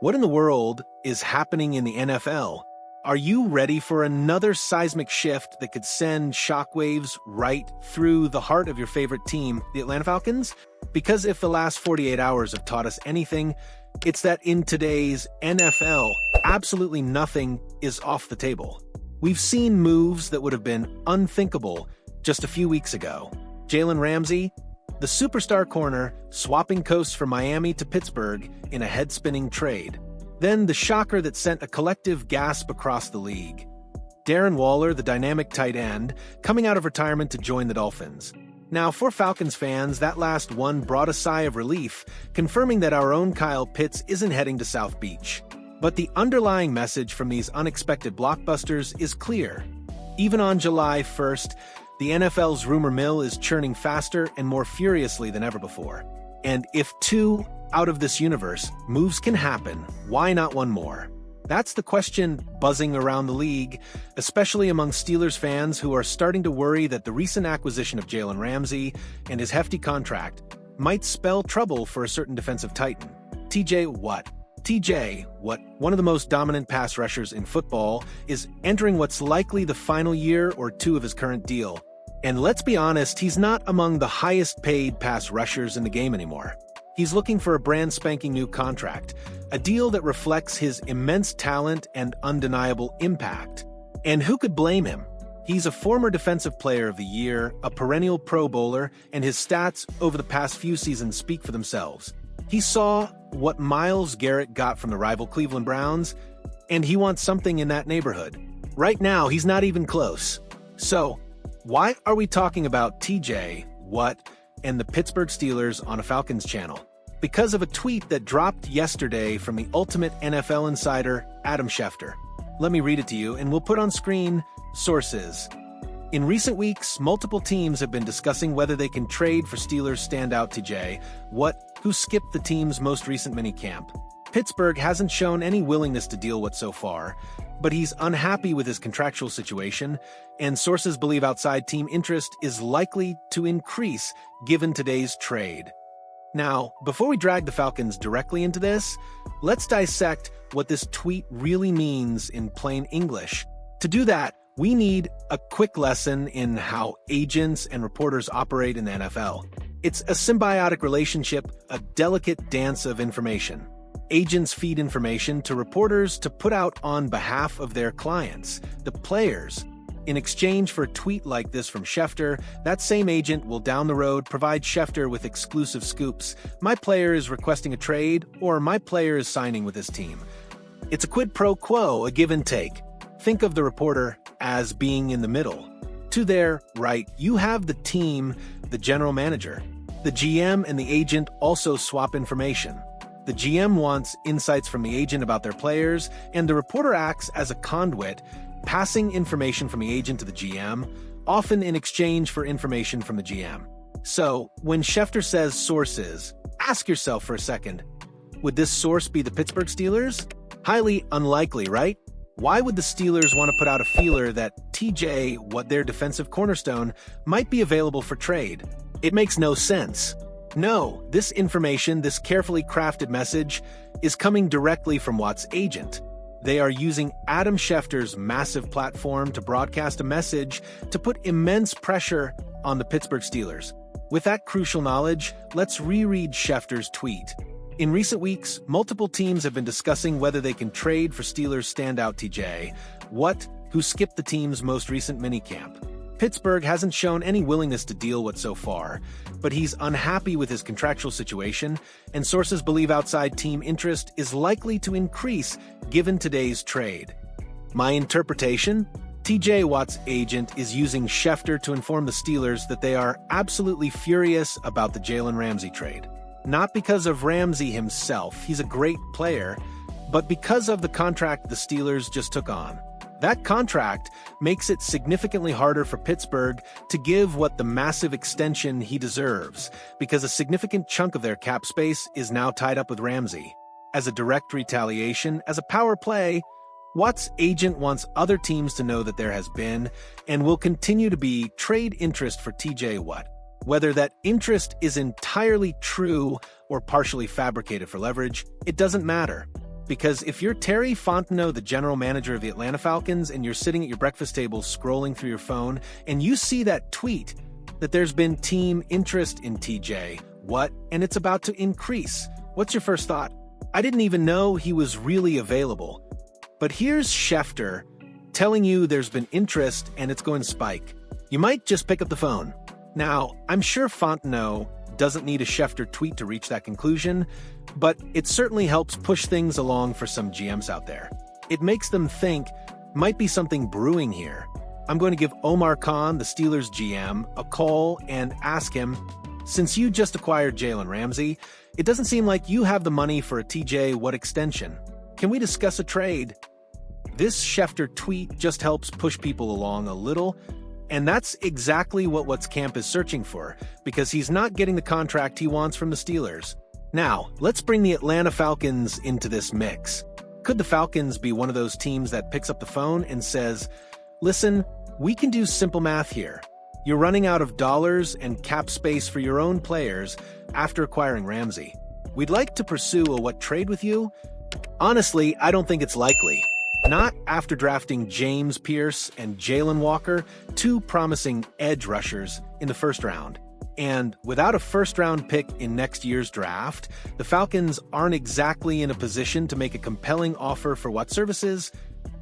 What in the world is happening in the NFL? Are you ready for another seismic shift that could send shockwaves right through the heart of your favorite team, the Atlanta Falcons? Because if the last 48 hours have taught us anything, it's that in today's NFL, absolutely nothing is off the table. We've seen moves that would have been unthinkable just a few weeks ago. Jaylen Ramsey, the superstar corner, swapping coasts from Miami to Pittsburgh in a head-spinning trade. Then the shocker that sent a collective gasp across the league. Darren Waller, the dynamic tight end, coming out of retirement to join the Dolphins. Now, for Falcons fans, that last one brought a sigh of relief, confirming that our own Kyle Pitts isn't heading to South Beach. But the underlying message from these unexpected blockbusters is clear. Even on July 1st, the NFL's rumor mill is churning faster and more furiously than ever before. And if two out of this universe moves can happen, why not one more? That's the question buzzing around the league, especially among Steelers fans who are starting to worry that the recent acquisition of Jaylen Ramsey and his hefty contract might spell trouble for a certain defensive titan. TJ Watt, one of the most dominant pass rushers in football, is entering what's likely the final year or two of his current deal. And let's be honest, he's not among the highest-paid pass rushers in the game anymore. He's looking for a brand-spanking new contract, a deal that reflects his immense talent and undeniable impact. And who could blame him? He's a former Defensive Player of the Year, a perennial Pro Bowler, and his stats over the past few seasons speak for themselves. He saw what Myles Garrett got from the rival Cleveland Browns, and he wants something in that neighborhood. Right now, he's not even close. So, why are we talking about TJ Watt and the Pittsburgh Steelers on a Falcons channel? Because of a tweet that dropped yesterday from the ultimate NFL insider, Adam Schefter. Let me read it to you, and we'll put on screen sources. In recent weeks, multiple teams have been discussing whether they can trade for Steelers standout TJ Watt, who skipped the team's most recent minicamp. Pittsburgh hasn't shown any willingness to deal with so far, but he's unhappy with his contractual situation, and sources believe outside team interest is likely to increase given today's trade. Now, before we drag the Falcons directly into this, let's dissect what this tweet really means in plain English. To do that, we need a quick lesson in how agents and reporters operate in the NFL. It's a symbiotic relationship, a delicate dance of information. Agents feed information to reporters to put out on behalf of their clients, the players. In exchange for a tweet like this from Schefter, that same agent will down the road provide Schefter with exclusive scoops. My player is requesting a trade, or my player is signing with this team. It's a quid pro quo, a give and take. Think of the reporter as being in the middle. To their right, you have the team, the general manager. The GM and the agent also swap information. The GM wants insights from the agent about their players, and the reporter acts as a conduit, passing information from the agent to the GM, often in exchange for information from the GM. So, when Schefter says sources, ask yourself for a second, would this source be the Pittsburgh Steelers? Highly unlikely, right? Why would the Steelers want to put out a feeler that TJ Watt, their defensive cornerstone, might be available for trade? It makes no sense. No, this information, this carefully crafted message, is coming directly from Watt's agent. They are using Adam Schefter's massive platform to broadcast a message to put immense pressure on the Pittsburgh Steelers. With that crucial knowledge, let's reread Schefter's tweet. In recent weeks, multiple teams have been discussing whether they can trade for Steelers standout TJ Watt, who skipped the team's most recent minicamp. Pittsburgh hasn't shown any willingness to deal with so far, but he's unhappy with his contractual situation, and sources believe outside team interest is likely to increase given today's trade. My interpretation? TJ Watt's agent is using Schefter to inform the Steelers that they are absolutely furious about the Jaylen Ramsey trade. Not because of Ramsey himself, he's a great player, but because of the contract the Steelers just took on. That contract makes it significantly harder for Pittsburgh to give Watt the massive extension he deserves, because a significant chunk of their cap space is now tied up with Ramsey. As a direct retaliation, as a power play, Watt's agent wants other teams to know that there has been, and will continue to be, trade interest for TJ Watt. Whether that interest is entirely true or partially fabricated for leverage, it doesn't matter. Because if you're Terry Fontenot, the general manager of the Atlanta Falcons, and you're sitting at your breakfast table scrolling through your phone, and you see that tweet that there's been team interest in TJ Watt, and it's about to increase, what's your first thought? I didn't even know he was really available. But here's Schefter telling you there's been interest and it's going to spike. You might just pick up the phone. Now, I'm sure Fontenot doesn't need a Schefter tweet to reach that conclusion, but it certainly helps push things along for some GMs out there. It makes them think, might be something brewing here. I'm going to give Omar Khan, the Steelers GM, a call and ask him, since you just acquired Jaylen Ramsey, it doesn't seem like you have the money for a TJ Watt extension. Can we discuss a trade? This Schefter tweet just helps push people along a little, and that's exactly what Watt's camp is searching for, because he's not getting the contract he wants from the Steelers. Now, let's bring the Atlanta Falcons into this mix. Could the Falcons be one of those teams that picks up the phone and says, listen, we can do simple math here. You're running out of dollars and cap space for your own players after acquiring Ramsey. We'd like to pursue a Watt trade with you. Honestly, I don't think it's likely. Not after drafting James Pierce and Jalen Walker, two promising edge rushers in the first round. And without a first-round pick in next year's draft, the Falcons aren't exactly in a position to make a compelling offer for Watt services,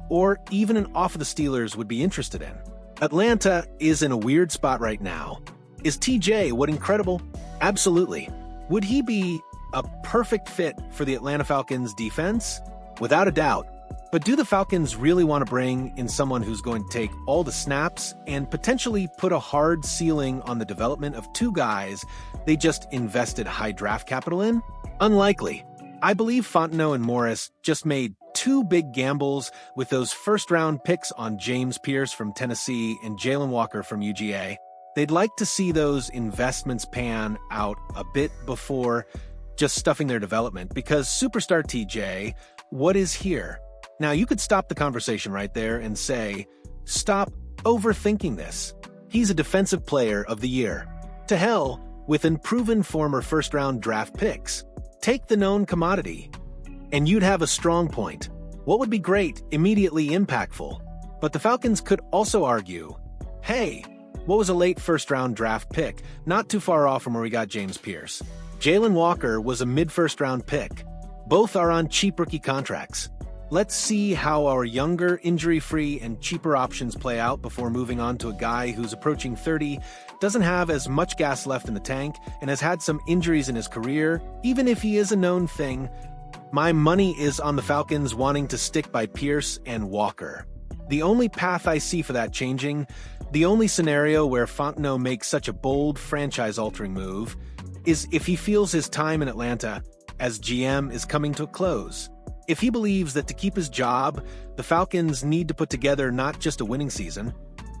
or even an offer the Steelers would be interested in. Atlanta is in a weird spot right now. Is TJ Watt incredible? Absolutely. Would he be a perfect fit for the Atlanta Falcons defense? Without a doubt. But do the Falcons really want to bring in someone who's going to take all the snaps and potentially put a hard ceiling on the development of two guys they just invested high draft capital in? Unlikely. I believe Fontenot and Morris just made two big gambles with those first-round picks on James Pierce from Tennessee and Jalen Walker from UGA. They'd like to see those investments pan out a bit before just stuffing their development, because superstar TJ Watt is here. Now, you could stop the conversation right there and say, stop overthinking this. He's a defensive player of the year. To hell with unproven former first-round draft picks. Take the known commodity, and you'd have a strong point. What would be great, immediately impactful? But the Falcons could also argue, hey, what was a late first-round draft pick, not too far off from where we got James Pierce? Jalen Walker was a mid-first-round pick. Both are on cheap rookie contracts. Let's see how our younger, injury-free, and cheaper options play out before moving on to a guy who's approaching 30, doesn't have as much gas left in the tank, and has had some injuries in his career, even if he is a known thing. My money is on the Falcons wanting to stick by Pierce and Walker. The only path I see for that changing, the only scenario where Fontenot makes such a bold, franchise-altering move, is if he feels his time in Atlanta as GM is coming to a close. If he believes that to keep his job, the Falcons need to put together not just a winning season,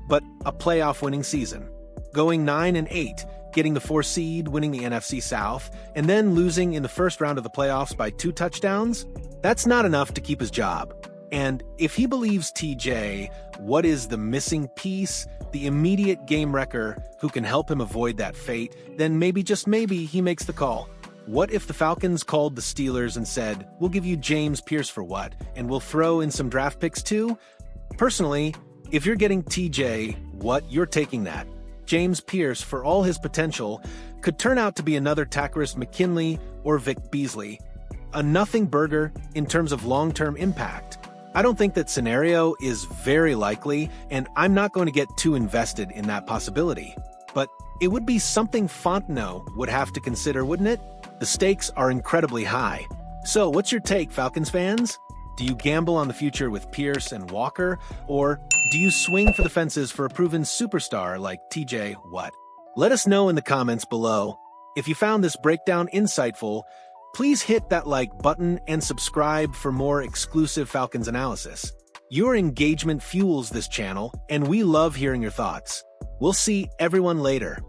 but a playoff winning season. Going 9-8, getting the 4 seed, winning the NFC South, and then losing in the first round of the playoffs by 2 touchdowns, that's not enough to keep his job. And if he believes TJ Watt is the missing piece, the immediate game wrecker who can help him avoid that fate, then maybe, just maybe, he makes the call. What if the Falcons called the Steelers and said, we'll give you James Pierce for Watt, and we'll throw in some draft picks too? Personally, if you're getting TJ Watt, you're taking that. James Pierce, for all his potential, could turn out to be another Takkarist McKinley or Vic Beasley. A nothing burger in terms of long-term impact. I don't think that scenario is very likely, and I'm not going to get too invested in that possibility. But it would be something Fontenot would have to consider, wouldn't it? The stakes are incredibly high. So, what's your take, Falcons fans? Do you gamble on the future with Pierce and Walker, or do you swing for the fences for a proven superstar like TJ Watt? Let us know in the comments below. If you found this breakdown insightful, please hit that like button and subscribe for more exclusive Falcons analysis. Your engagement fuels this channel, and we love hearing your thoughts. We'll see everyone later.